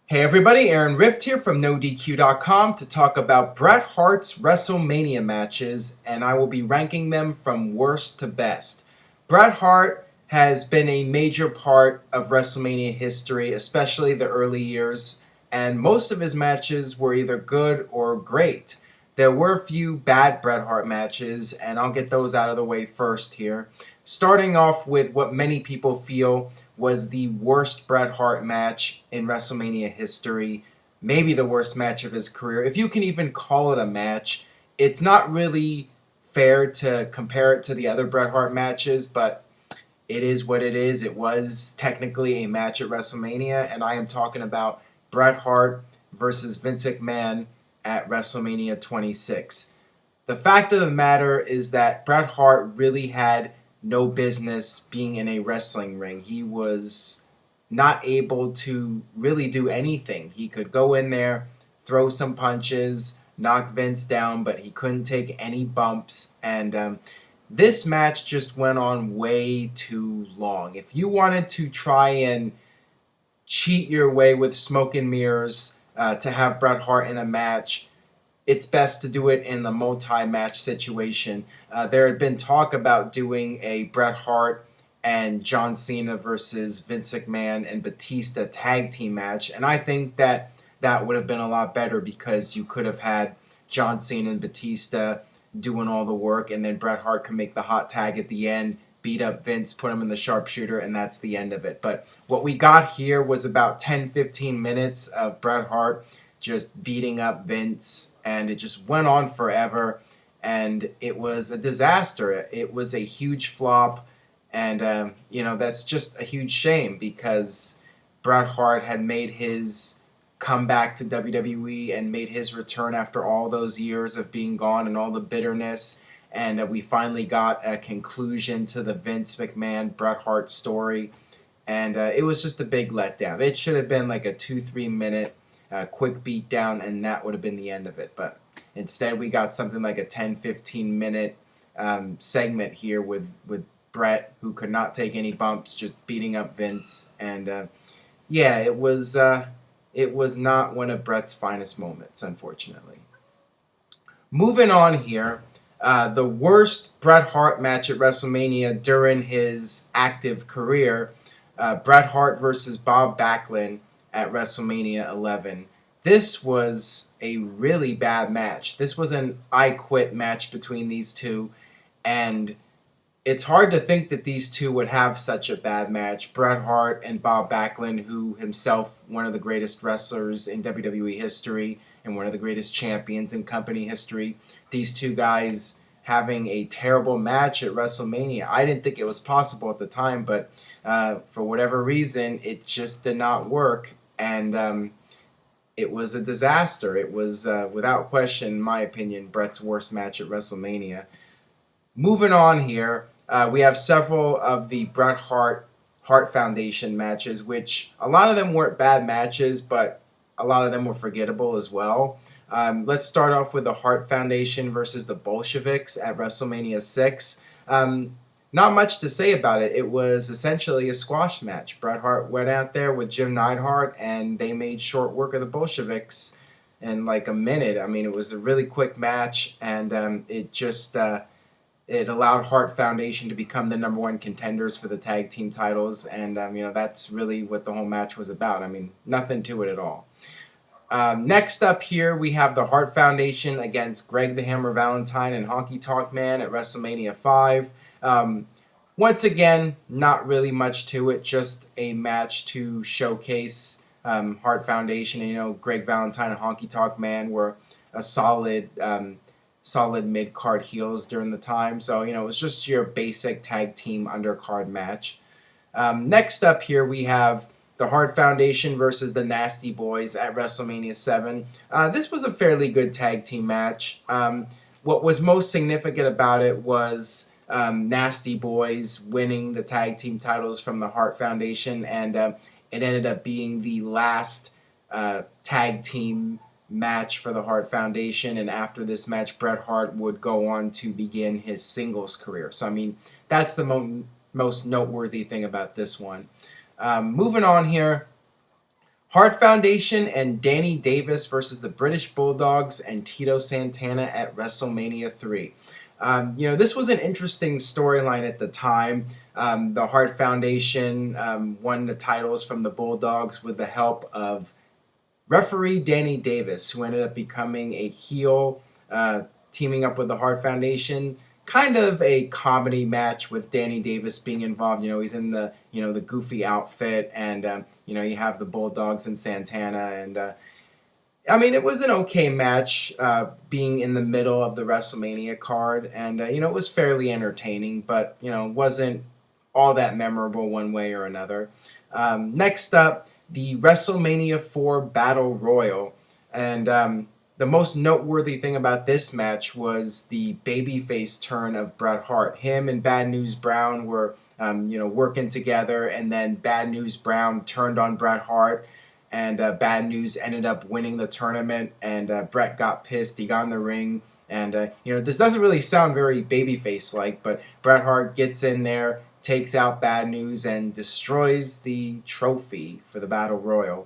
Hey everybody, Aaron Rift here from NoDQ.com to talk about Bret Hart's WrestleMania matches, and I will be ranking them from worst to best. Bret Hart has been a major part of WrestleMania history, especially the early years, and most of his matches were either good or great. There were a few bad Bret Hart matches, and I'll get those out of the way first here. Starting off with what many people feel was the worst Bret Hart match in WrestleMania history, maybe the worst match of his career. If you can even call it a match, it's not really fair to compare it to the other Bret Hart matches, but it is what it is. It was technically a match at WrestleMania, and I am talking about Bret Hart versus Vince McMahon at WrestleMania 26. The fact of the matter is that Bret Hart really had no business being in a wrestling ring. He was not able to really do anything. He could go in there, throw some punches, knock Vince down, but he couldn't take any bumps. And this match just went on way too long. If you wanted to try and cheat your way with smoke and mirrors to have Bret Hart in a match, it's best to do it in a multi-match situation. There had been talk about doing a Bret Hart and John Cena versus Vince McMahon and Batista tag team match, and I think that that would have been a lot better because you could have had John Cena and Batista doing all the work, and then Bret Hart can make the hot tag at the end, beat up Vince, put him in the sharpshooter, and that's the end of it. But what we got here was about 10-15 minutes of Bret Hart just beating up Vince, and it just went on forever, and it was a disaster. It was a huge flop, and that's just a huge shame because Bret Hart had made his comeback to WWE and made his return after all those years of being gone and all the bitterness, and we finally got a conclusion to the Vince McMahon Bret Hart story, and it was just a big letdown. It should have been like a 2-3 minute quick beat down, and that would have been the end of it. But instead, we got something like a 10-15 minute segment here with Bret, who could not take any bumps, just beating up Vince. And it was not one of Bret's finest moments, unfortunately. Moving on here, the worst Bret Hart match at WrestleMania during his active career, Bret Hart versus Bob Backlund at WrestleMania 11. This was a really bad match. This was an I Quit match between these two, and it's hard to think that these two would have such a bad match. Bret Hart and Bob Backlund, who himself one of the greatest wrestlers in WWE history and one of the greatest champions in company history. These two guys having a terrible match at WrestleMania. I didn't think it was possible at the time, but for whatever reason, it just did not work, and it was a disaster. It was, without question, in my opinion, Bret's worst match at WrestleMania. Moving on here, we have several of the Bret Hart Foundation matches, which a lot of them weren't bad matches, but a lot of them were forgettable as well. Let's start off with the Hart Foundation versus the Bolsheviks at WrestleMania 6. Not much to say about it. It was essentially a squash match. Bret Hart went out there with Jim Neidhart, and they made short work of the Bolsheviks in like a minute. I mean, it was a really quick match, and it allowed Hart Foundation to become the #1 contenders for the tag team titles, and that's really what the whole match was about. I mean, nothing to it at all. Next up here, we have the Hart Foundation against Greg the Hammer Valentine and Honky Tonk Man at WrestleMania 5. Once again, not really much to it, just a match to showcase Hart Foundation. Greg Valentine and Honky Tonk Man were a solid mid-card heels during the time. So, it was just your basic tag team undercard match. Next up here, we have the Hart Foundation versus the Nasty Boys at WrestleMania 7. This was a fairly good tag team match. What was most significant about it was Nasty Boys winning the tag team titles from the Hart Foundation, and it ended up being the last tag team match for the Hart Foundation, and after this match, Bret Hart would go on to begin his singles career. So, I mean, that's the most noteworthy thing about this one. Moving on here, Hart Foundation and Danny Davis versus the British Bulldogs and Tito Santana at WrestleMania 3. This was an interesting storyline at the time. The Hart Foundation won the titles from the Bulldogs with the help of referee Danny Davis, who ended up becoming a heel, teaming up with the Hart Foundation. Kind of a comedy match with Danny Davis being involved. He's in the goofy outfit, and you have the Bulldogs and Santana, and it was an okay match, being in the middle of the WrestleMania card, and it was fairly entertaining, but wasn't all that memorable one way or another. Next up, the WrestleMania 4 Battle Royal, and the most noteworthy thing about this match was the babyface turn of Bret Hart. Him and Bad News Brown were, working together, and then Bad News Brown turned on Bret Hart, and Bad News ended up winning the tournament, and Bret got pissed. He got in the ring, and this doesn't really sound very babyface-like, but Bret Hart gets in there, takes out Bad News, and destroys the trophy for the Battle Royal.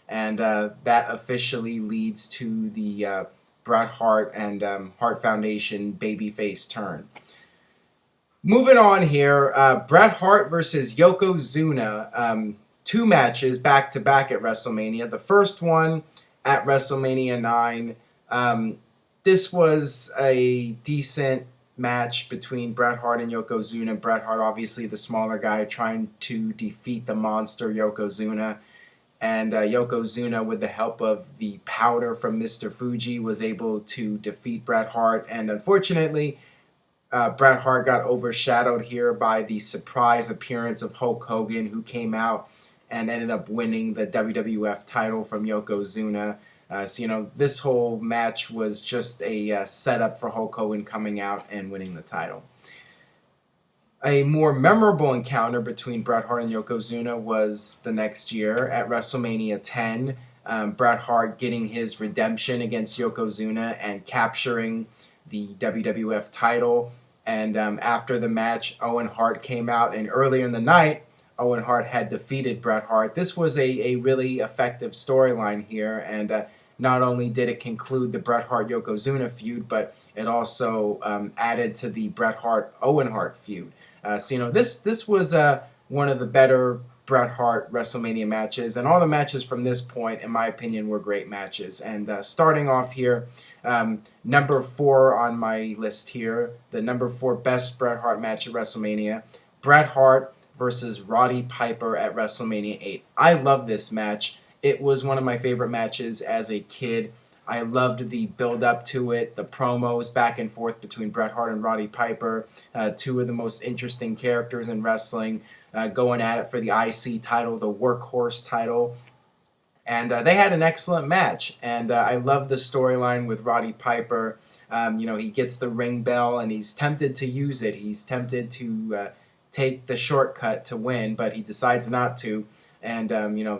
And that officially leads to the Bret Hart and Hart Foundation babyface turn. Moving on here, Bret Hart versus Yokozuna. 2 matches back-to-back at WrestleMania. The first one at WrestleMania 9. This was a decent match between Bret Hart and Yokozuna. Bret Hart, obviously the smaller guy, trying to defeat the monster Yokozuna. And Yokozuna, with the help of the powder from Mr. Fuji, was able to defeat Bret Hart. And unfortunately, Bret Hart got overshadowed here by the surprise appearance of Hulk Hogan, who came out and ended up winning the WWF title from Yokozuna. This whole match was just a setup for Hulk Hogan coming out and winning the title. A more memorable encounter between Bret Hart and Yokozuna was the next year at WrestleMania 10. Bret Hart getting his redemption against Yokozuna and capturing the WWF title. And after the match, Owen Hart came out, and earlier in the night, Owen Hart had defeated Bret Hart. This was a really effective storyline here, and not only did it conclude the Bret Hart-Yokozuna feud, but it also added to the Bret Hart-Owen Hart feud. This was one of the better Bret Hart WrestleMania matches, and all the matches from this point, in my opinion, were great matches. And starting off here, number 4 on my list here, the number 4 best Bret Hart match at WrestleMania, Bret Hart versus Roddy Piper at WrestleMania 8. I love this match. It was one of my favorite matches as a kid. I loved the build-up to it, the promos back and forth between Bret Hart and Roddy Piper, 2 of the most interesting characters in wrestling, going at it for the IC title, the Workhorse title. And they had an excellent match, and I love the storyline with Roddy Piper. He gets the ring bell, and he's tempted to use it. He's tempted to take the shortcut to win, but he decides not to. And,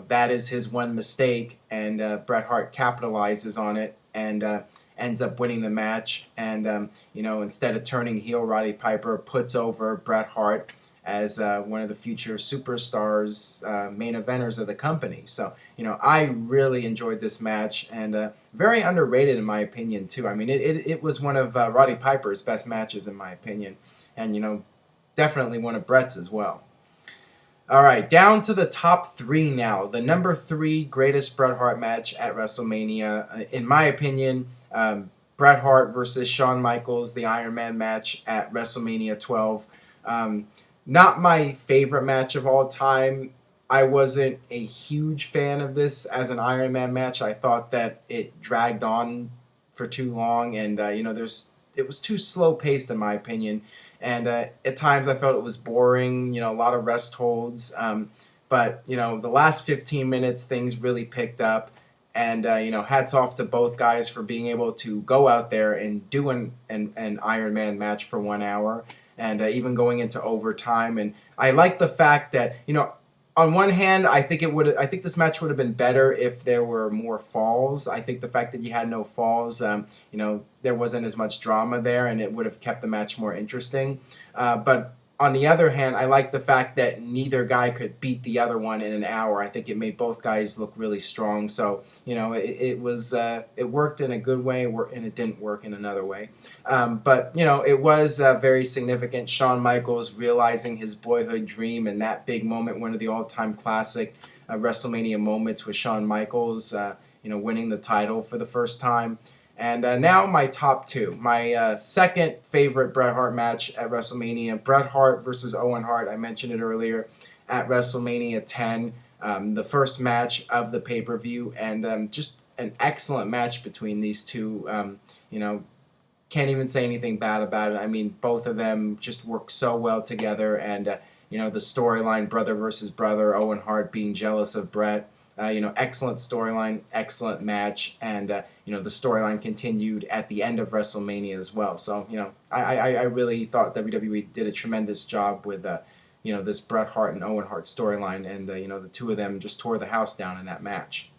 that is his one mistake, and Bret Hart capitalizes on it and ends up winning the match. And, instead of turning heel, Roddy Piper puts over Bret Hart as one of the future superstars, main eventers of the company. So, I really enjoyed this match, and very underrated in my opinion, too. It was one of Roddy Piper's best matches in my opinion, and, definitely one of Bret's as well. All right, down to the top 3 now. The number 3 greatest Bret Hart match at WrestleMania, in my opinion, Bret Hart versus Shawn Michaels, the Iron Man match at WrestleMania 12. Not my favorite match of all time. I wasn't a huge fan of this as an Iron Man match. I thought that it dragged on for too long, and it was too slow paced in my opinion. And at times I felt it was boring, a lot of rest holds. But the last 15 minutes, things really picked up. And, hats off to both guys for being able to go out there and do an Iron Man match for 1 hour. And even going into overtime. And I like the fact that, on one hand, I think this match would have been better if there were more falls. I think the fact that you had no falls, there wasn't as much drama there, and it would have kept the match more interesting. But On the other hand, I like the fact that neither guy could beat the other one in an hour. I think it made both guys look really strong. So, it worked in a good way, and it didn't work in another way. But it was very significant. Shawn Michaels realizing his boyhood dream, and that big moment, one of the all-time classic WrestleMania moments with Shawn Michaels, winning the title for the first time. And now my top two. My second favorite Bret Hart match at WrestleMania, Bret Hart versus Owen Hart. I mentioned it earlier at WrestleMania 10, the first match of the pay-per-view, and just an excellent match between these two. Can't even say anything bad about it. I mean, both of them just work so well together, and the storyline, brother versus brother, Owen Hart being jealous of Bret. Excellent storyline, excellent match, and the storyline continued at the end of WrestleMania as well. So I really thought WWE did a tremendous job with this Bret Hart and Owen Hart storyline, and the two of them just tore the house down in that match.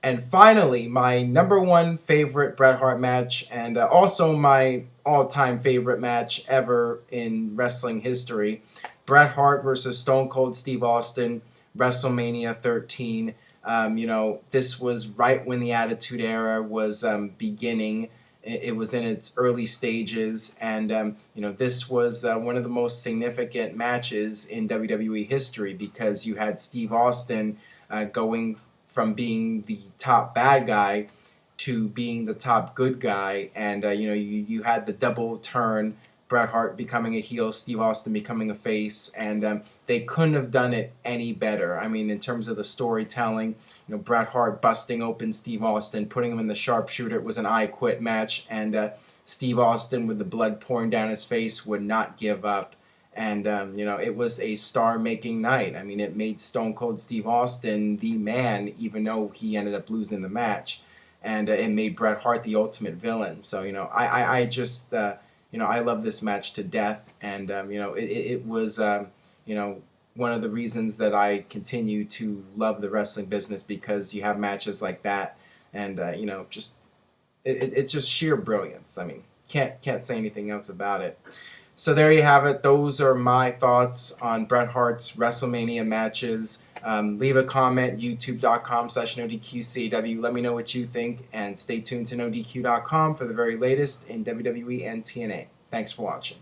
And finally, my number one favorite Bret Hart match, and also my all-time favorite match ever in wrestling history, Bret Hart versus Stone Cold Steve Austin, WrestleMania 13. This was right when the Attitude Era was beginning. It was in its early stages, and this was one of the most significant matches in WWE history, because you had Steve Austin going from being the top bad guy to being the top good guy, and you had the double turn, Bret Hart becoming a heel, Steve Austin becoming a face, and they couldn't have done it any better. I mean, in terms of the storytelling, Bret Hart busting open Steve Austin, putting him in the sharpshooter. It was an I Quit match, and Steve Austin, with the blood pouring down his face, would not give up. And, it was a star-making night. I mean, it made Stone Cold Steve Austin the man, even though he ended up losing the match. And it made Bret Hart the ultimate villain. So, I just, I love this match to death. And, it was, one of the reasons that I continue to love the wrestling business, because you have matches like that. And, it's just sheer brilliance. I mean, can't say anything else about it. So there you have it. Those are my thoughts on Bret Hart's WrestleMania matches. Leave a comment, youtube.com/NoDQCW. Let me know what you think, and stay tuned to NoDQ.com for the very latest in WWE and TNA. Thanks for watching.